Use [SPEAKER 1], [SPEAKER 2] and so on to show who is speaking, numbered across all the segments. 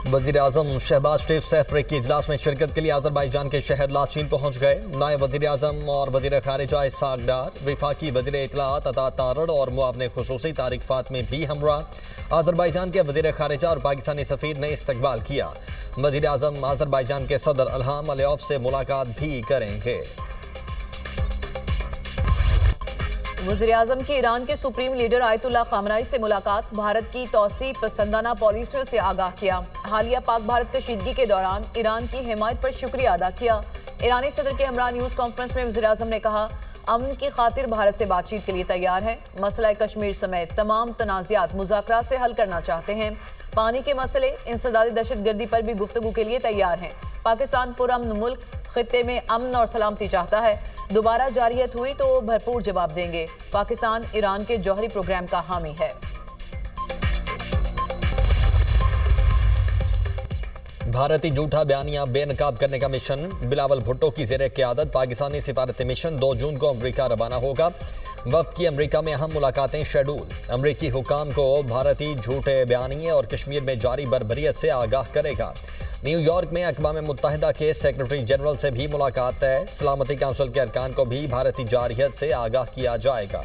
[SPEAKER 1] वज़ीर-ए-आज़म शहबाज शरीफ सैफरे की इजलास में शिरकत के लिए अज़रबैजान के शहर लाचीन पहुँच गए। नायब वज़ीर-ए-आज़म और वज़ीर ख़ारिजा इसहाक़ डार, वफ़ाक़ी वज़ीर इत्तलाआत अता तारड़ और मुआविन ख़ुसूसी तारिक फ़ातमी भी हमरा। अज़रबैजान के वज़ीर ख़ारिजा और पाकिस्तानी सफ़ीर ने इस्तकबाल किया। वज़ीर-ए-आज़म अज़रबैजान के सदर इल्हाम अलियव से मुलाकात भी करेंगे।
[SPEAKER 2] वज़ीर-ए-आज़म की ईरान के सुप्रीम लीडर आयतुल्लाह ख़ामनेई से मुलाकात, भारत की तौसी पसंदाना पॉलिसियों से आगाह किया। हालिया पाक भारत कशीदगी के दौरान ईरान की हिमायत पर शुक्रिया अदा किया। ईरानी सदर के हमरा न्यूज़ कॉन्फ्रेंस में वज़ीर-ए-आज़म ने कहा, अमन की खातिर भारत से बातचीत के लिए तैयार है। मसला कश्मीर समेत तमाम तनाज़ात मुज़ाकरात से हल करना चाहते हैं। पानी के मसले, इंसदादी दहशतगर्दी पर भी गुफ्तगू के लिए तैयार हैं। पाकिस्तान पुरअमन मुल्क, खित्ते में अमन और सलामती चाहता है। दोबारा जारियत हुई तो भरपूर जवाब देंगे। पाकिस्तान ईरान के जौहरी प्रोग्राम का हामी है।
[SPEAKER 1] भारतीय झूठा बयानिया बेनकाब करने का मिशन, बिलावल भुट्टो की ज़ेर क़यादत पाकिस्तानी सिफारती मिशन 2 जून को अमरीका रवाना होगा। वफ़द की अमरीका में अहम मुलाकातें शेड्यूल। अमरीकी हुकाम को भारतीय झूठे बयानिए और कश्मीर में जारी बर्बरियत से आगाह करेगा। न्यूयॉर्क में अक़वाम मुत्तहिदा के सेक्रेटरी जनरल से भी मुलाकात है। सलामती काउंसिल के अरकान को भी भारतीय जारियत से आगाह किया जाएगा।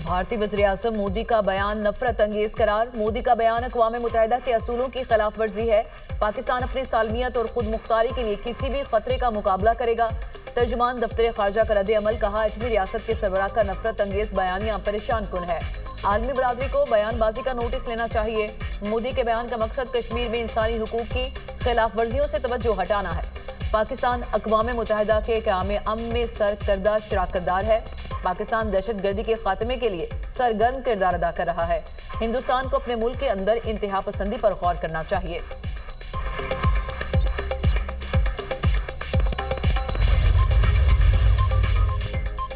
[SPEAKER 2] भारतीय वज़ीर-ए-आज़म मोदी का बयान नफरत अंगेज करार। मोदी का बयान अक़वाम मुत्तहिदा के असूलों की खिलाफ वर्जी है। पाकिस्तान अपनी सालमियत और खुद मुख्तारी के लिए किसी भी खतरे का मुकाबला करेगा। तर्जुमान दफ्तर ख़ारजा का रद्द-ए-अमल, कहा अठवीं रियासत के सरबराह का नफरत अंगेज बयानिया परेशान कुन है। आलमी बरादरी को बयानबाजी का नोटिस लेना चाहिए। मोदी के बयान का मकसद कश्मीर में इंसानी हुकूक की खिलाफ वर्जियों से तवज्जो हटाना है। पाकिस्तान अक़वाम मुत्तहिदा के क़याम अमन में सरकर्दा शराकतदार है। पाकिस्तान दहशतगर्दी के खात्मे के लिए सरगर्म किरदार अदा कर रहा है। हिंदुस्तान को अपने मुल्क के अंदर इंतहा पसंदी पर गौर करना चाहिए।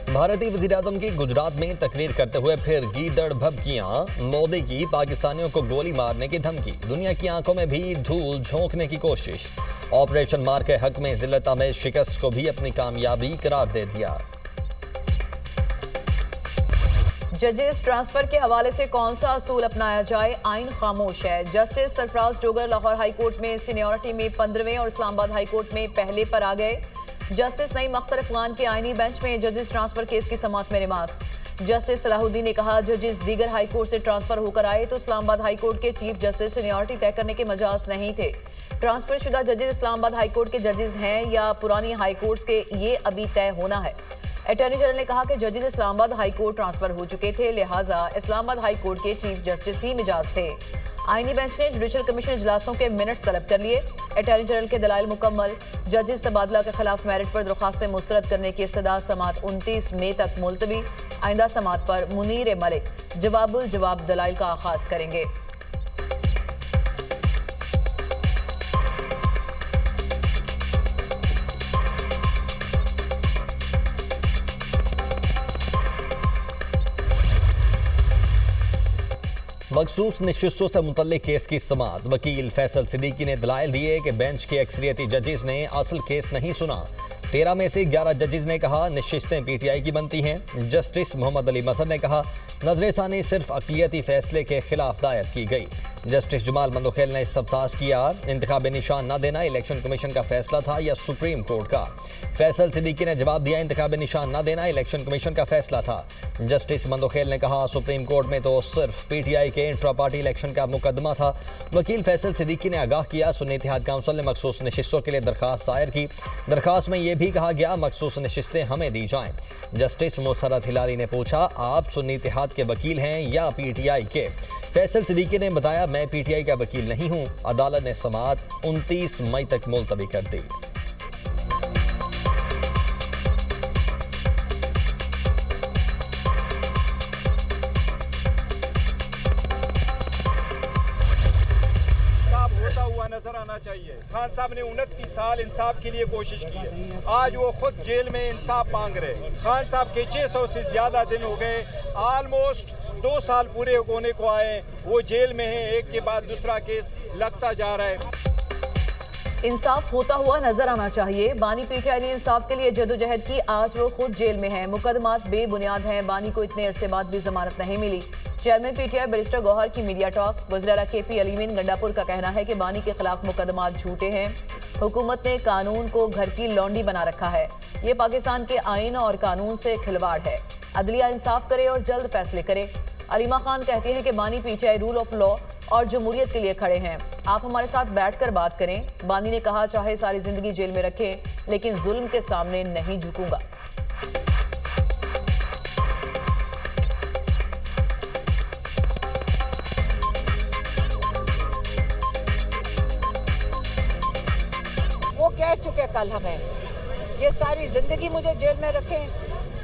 [SPEAKER 1] भारतीय वज़ीर-ए-आज़म की गुजरात में तकरीर करते हुए फिर गीदड़ भभकियां, मोदी की पाकिस्तानियों को गोली मारने की धमकी, दुनिया की आंखों में भी धूल झोंकने की कोशिश। ऑपरेशन मार के हक में जिल्लत में शिकस्त को भी अपनी कामयाबी करार दे दिया।
[SPEAKER 2] जजेस ट्रांसफर के हवाले से कौन सा असूल अपनाया जाए, आइन खामोश है। Justice Sarfaraz Dogar Lahore high court में सीनियरिटी में 15वें और इस्लामाबाद हाई कोर्ट में पहले पर आ गए। जस्टिस नईम अख्तर अफगान के आईनी बेंच में जजेस ट्रांसफर केस की समाअत में रिमार्क्स। जस्टिस सलाहुद्दीन ने कहा, जजेस दीगर हाई कोर्ट से ट्रांसफर होकर आए तो इस्लामाबाद हाई कोर्ट के चीफ जस्टिस सीनियरिटी तय करने के मजाज नहीं थे। ट्रांसफर शुदा जजेस इस्लामाबाद हाई कोर्ट के जजेस हैं या पुरानी हाई कोर्ट्स के, ये अभी तय होना है। अटॉर्नी जनरल ने कहा कि जजेस इस्लामाबाद हाई कोर्ट ट्रांसफर हो चुके थे, लिहाजा इस्लामाबाद हाई कोर्ट के चीफ जस्टिस ही मिजाज थे। आईनी बेंच ने जुडिशल कमीशन इजलासों के मिनट्स तलब कर लिए। अटॉर्नी जनरल के दलाइल मुकम्मल। जजेस तबादला के खिलाफ मेरिट पर दरख्वास्तें मुस्तरद करने की इस्तदा, समाअत 29 मई तक मुलतवी। आइंदा समाअत पर मुनीर मलिक जवाबुल जवाब दलाइल का आगाज करेंगे।
[SPEAKER 1] मखसूस नशिस्तों से मुतल्लिक केस की समाअत, वकील फैसल सिद्दीकी ने दलाइल दिए कि बेंच के अक्सरियती जजेस ने असल केस नहीं सुना। 13 में से 11 जजेस ने कहा नशिस्तें पीटीआई की बनती हैं। जस्टिस मोहम्मद अली मजहर ने कहा नजरसानी सिर्फ अक़लियती फैसले के खिलाफ दायर की गई। जस्टिस जमाल मंदोखेल ने इस्तफ्सार किया, इंतखाबी निशान न देना इलेक्शन कमीशन का फैसला था या सुप्रीम कोर्ट का। फैसल सिद्दीकी ने जवाब दिया, इंतखाबी निशान न देना इलेक्शन कमीशन का फैसला था। जस्टिस मंदोखेल ने कहा सुप्रीम कोर्ट में तो सिर्फ पीटीआई के इंट्रा पार्टी इलेक्शन का मुकदमा था। वकील फैसल सिद्दीकी ने आगाह किया, सुन्नी इत्तेहाद काउंसिल ने मखसूस नशिस्तों के लिए दरखास्त दायर की। दरखास्त में यह भी कहा गया मखसूस नशिस्तें हमें दी जाएं। जस्टिस मुसर्रत हिलाली ने पूछा, आप सुन्नी इत्तेहाद के वकील हैं या पीटीआई के? फैसल सिद्दीकी ने बताया, मैं पीटीआई का वकील नहीं हूं। अदालत ने समाअत 29 मई तक मुलतवी कर दी।
[SPEAKER 3] नजर आना चाहिए। खान साहब ने 29 साल इंसाफ के लिए कोशिश की है, आज वो खुद जेल में इंसाफ मांग रहे। खान साहब के 600 से ज्यादा दिन हो गए, ऑलमोस्ट 2 साल पूरे होने को आए, वो जेल में हैं। एक के बाद दूसरा केस लगता जा रहा है।
[SPEAKER 2] इंसाफ होता हुआ नजर आना चाहिए। बानी पीटीआई ने इंसाफ के लिए जदोजहद की, आज वो खुद जेल में है। मुकदमात बेबुनियाद हैं। बानी को इतने अरसे बाद भी जमानत नहीं मिली। चेयरमैन पीटीआई बैरिस्टर गौहर की मीडिया टॉक। वज़ीर केपी अलीमीन गंडापुर का कहना है कि बानी के खिलाफ मुकदमा झूठे हैं। हुकूमत ने कानून को घर की लौंडी बना रखा है। ये पाकिस्तान के आइन और कानून से खिलवाड़ है। अदलिया इंसाफ करे और जल्द फैसले करे। अलीमा खान कहती हैं कि बानी पीटीआई रूल ऑफ लॉ और जमहूरियत के लिए खड़े हैं। आप हमारे साथ बैठकर बात करें। बानी ने कहा चाहे सारी जिंदगी जेल में रखें लेकिन जुल्म के सामने नहीं झुकूंगा।
[SPEAKER 4] वो कह चुके कल हमें ये सारी जिंदगी मुझे जेल में रखें,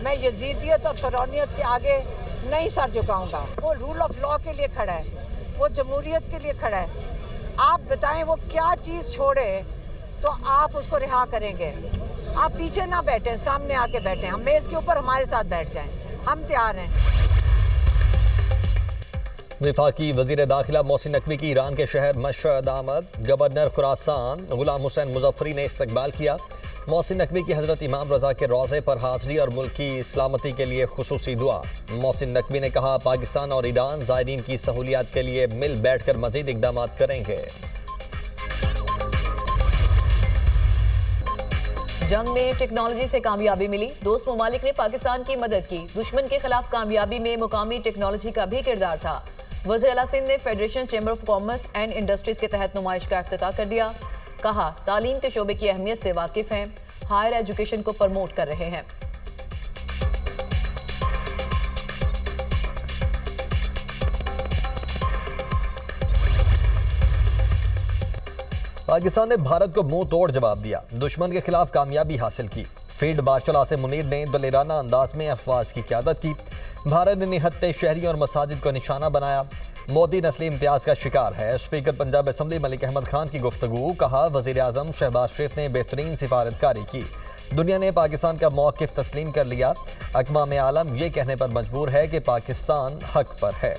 [SPEAKER 4] मैं यजीदियत और फरौनियत के आगे नहीं सर झुकाऊंगा। वो रूल ऑफ लॉ के लिए खड़ा है, वो जमहूरियत के लिए खड़ा है। आप बताएं वो क्या चीज़ छोड़े तो आप उसको रिहा करेंगे। आप पीछे ना बैठें, सामने आके बैठें। हम मेज़ के ऊपर हमारे साथ बैठ जाएं, हम तैयार हैं।
[SPEAKER 1] वफाकी वजीर दाखिला मोहसिन नकवी की ईरान के शहर मशहद आमद। गवर्नर खुरासान गुलाम हुसैन मुजफ्फरी ने इस्तकबाल किया। मोहसिन नकवी की हजरत इमाम रजा के रोज़े पर हाजिरी और मुल्क की सलामती के लिए खुसूसी दुआ। मोहसिन नकवी ने कहा पाकिस्तान और ईरान ज़ायरीन की सहूलियात के लिए मिल बैठकर मजीद इक़दाम करेंगे।
[SPEAKER 2] जंग में टेक्नोलॉजी से कामयाबी मिली। दोस्त ममालिक ने पाकिस्तान की मदद की। दुश्मन के खिलाफ कामयाबी में मुकामी टेक्नोलॉजी का भी किरदार था। वज़ीर आला सिंध ने federation chamber of commerce and industries के तहत नुमाइश का इफ्तिताह कर दिया। कहा तालीम के शोबे की अहमियत से वाकिफ हैं, हायर एजुकेशन को प्रमोट कर रहे हैं।
[SPEAKER 1] पाकिस्तान ने भारत को मुंह तोड़ जवाब दिया। दुश्मन के खिलाफ कामयाबी हासिल की। फील्ड मार्शल आसिम मुनीर ने दलेराना अंदाज में अफवाज की क़यादत की। भारत ने निहत्ते शहरी और मसाजिद को निशाना बनाया। मोदी नस्ली इम्तियाज का शिकार है। स्पीकर पंजाब असम्बली मलिक अहमद खान की गुफ्तगू। कहा वज़ीर आज़म शहबाज शरीफ ने बेहतरीन सिफारतकारी की। दुनिया ने पाकिस्तान का मौक़िफ़ तस्लीम कर लिया। अक़वाम आलम ये कहने पर मजबूर है कि पाकिस्तान हक पर है।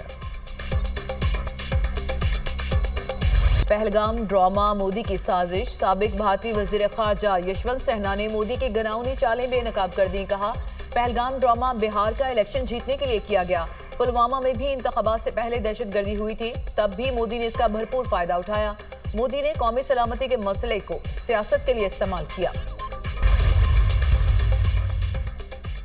[SPEAKER 2] पहलगाम ड्रामा मोदी की साजिश। साबिक भारतीय वज़ीर ख़ारजा यशवंत सिन्हा ने मोदी की गनाउनी चालें बेनकाब कर दी। कहा पहलगाम ड्रामा बिहार का इलेक्शन जीतने के लिए किया गया। पुलवामा में भी इंतखाबात से पहले दहशतगर्दी हुई थी, तब भी मोदी ने इसका भरपूर फायदा उठाया। मोदी ने कौमी सलामती के मसले को सियासत के लिए इस्तेमाल किया।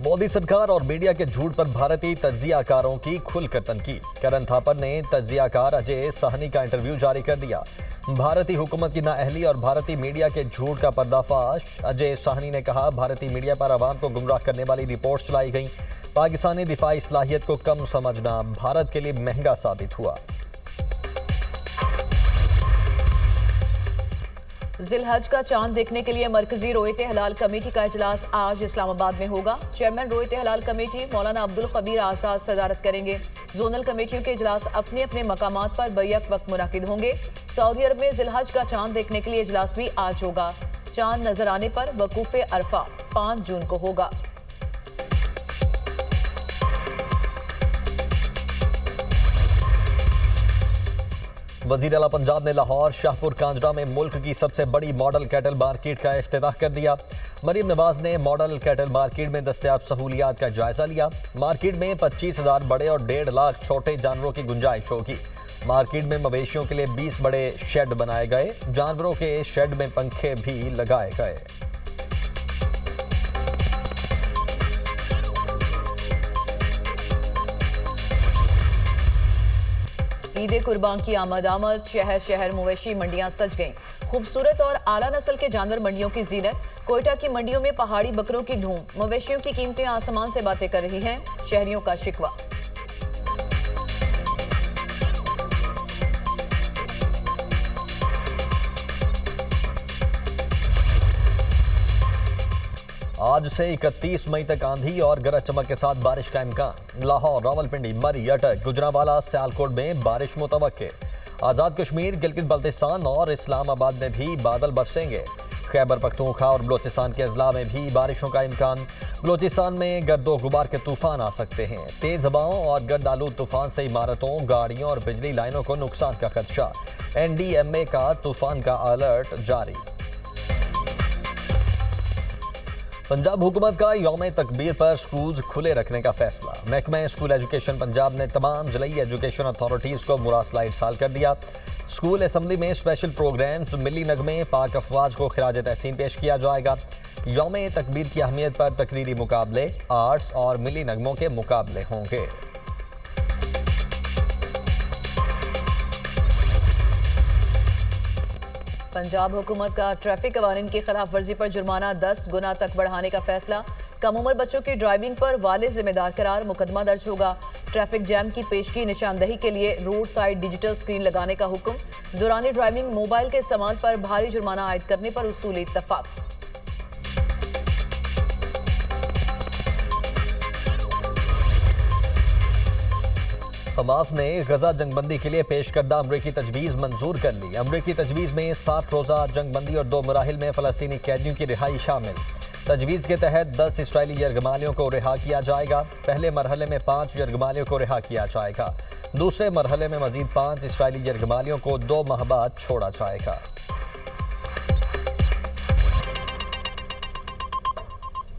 [SPEAKER 1] मोदी सरकार और मीडिया के झूठ पर भारतीय तज्जियाकारों की खुलकर तनकीद। करण थापर ने तज्जियाकार अजय साहनी का इंटरव्यू जारी कर दिया। भारतीय हुकूमत की नाअहली और भारतीय मीडिया के झूठ का पर्दाफाश। अजय साहनी ने कहा भारतीय मीडिया पर आवाम को गुमराह करने वाली रिपोर्ट्स चलाई गई। पाकिस्तानी दिफाई सलाहियत को कम समझना भारत के लिए महंगा साबित हुआ।
[SPEAKER 2] जिलहज का चांद देखने के लिए मरकजी रोयत हलाल कमेटी का इजलास आज इस्लामाबाद में होगा। चेयरमैन रोयत हलाल कमेटी मौलाना अब्दुल कबीर आजाद सदारत करेंगे। जोनल कमेटियों के इजलास अपने अपने मकामात पर बैक वक्त मुनाकिद होंगे। सऊदी अरब में जिलहज का चांद देखने के लिए इजलास भी आज होगा। चांद नजर आने पर वकूफ़े अरफा 5 जून को होगा।
[SPEAKER 1] वज़ीर आला पंजाब ने लाहौर शाहपुर कांजरा में मुल्क की सबसे बड़ी मॉडल कैटल मार्केट का इफ्तिताह कर दिया। मरीम नवाज ने मॉडल कैटल मार्केट में दस्तयाब सहूलियात का जायजा लिया। मार्केट में 25,000 बड़े और 1.5 लाख छोटे जानवरों की गुंजाइश होगी। मार्केट में मवेशियों के लिए 20 बड़े शेड बनाए गए। जानवरों के शेड में पंखे भी लगाए गए।
[SPEAKER 2] ईद कुर्बान की आमद शहर शहर मवेशी मंडियां सज गईं। खूबसूरत और आला नस्ल के जानवर मंडियों की जीनत। कोयटा की मंडियों में पहाड़ी बकरों की धूम। मवेशियों की कीमतें आसमान से बातें कर रही हैं। शहरियों का शिकवा।
[SPEAKER 1] आज से 31 मई तक आंधी और गरज चमक के साथ बारिश का इम्कान। लाहौर, रावलपिंडी, मरी, अटक, गुजरांवाला, सियालकोट में बारिश मुतवक्के। आज़ाद कश्मीर, गिलगित बल्तिस्तान और इस्लामाबाद में भी बादल बरसेंगे। खैबर पख्तूनख्वा और बलोचिस्तान के अजला में भी बारिशों का इम्कान। बलोचिस्तान में गर्दो गुबार के तूफान आ सकते हैं। तेज हवाओं और गर्द आलूद तूफान से इमारतों, गाड़ियों और बिजली लाइनों को नुकसान का खदशा। NDMA का तूफान का अलर्ट जारी। पंजाब हुकूमत का यौम तकबीर पर स्कूल्स खुले रखने का फैसला। महकमा स्कूल एजुकेशन पंजाब ने तमाम जिला एजुकेशन अथॉरिटीज़ को मुरासला इरसाल कर दिया। स्कूल असम्बली में स्पेशल प्रोग्राम्स, मिली नगमे, पाक अफवाज को खिराज तहसीन पेश किया जाएगा। यौम तकबीर की अहमियत पर तकरीरी मुकाबले, आर्ट्स और मिली नगमों के मुकाबले होंगे।
[SPEAKER 2] पंजाब हुकूमत का ट्रैफिक कवानीन की खिलाफ वर्जी पर जुर्माना 10 गुना तक बढ़ाने का फैसला। कम उम्र बच्चों की ड्राइविंग पर वालिद जिम्मेदार करार, मुकदमा दर्ज होगा। ट्रैफिक जैम की पेशगी निशानदही के लिए रोड साइड डिजिटल स्क्रीन लगाने का हुक्म। दौरान ड्राइविंग मोबाइल के इस्तेमाल पर भारी जुर्माना आयद करने पर उसूली इत्तफाक।
[SPEAKER 1] हमास ने गजा जंगबंदी के लिए पेश करदा अमरीकी तजवीज़ मंजूर कर ली। अमरीकी तजवीज़ में 60 रोज़ा जंगबंदी और 2 मराहिल में फ़लस्तीनी कैदियों की रिहाई शामिल। तजवीज़ के तहत 10 इसराइली यरगमालियों को रिहा किया जाएगा। पहले मरहले में 5 यरगमालियों को रिहा किया जाएगा। दूसरे मरहले में मजीद 5 इसराइली यरगमालियों को 2 माह बाद छोड़ा जाएगा।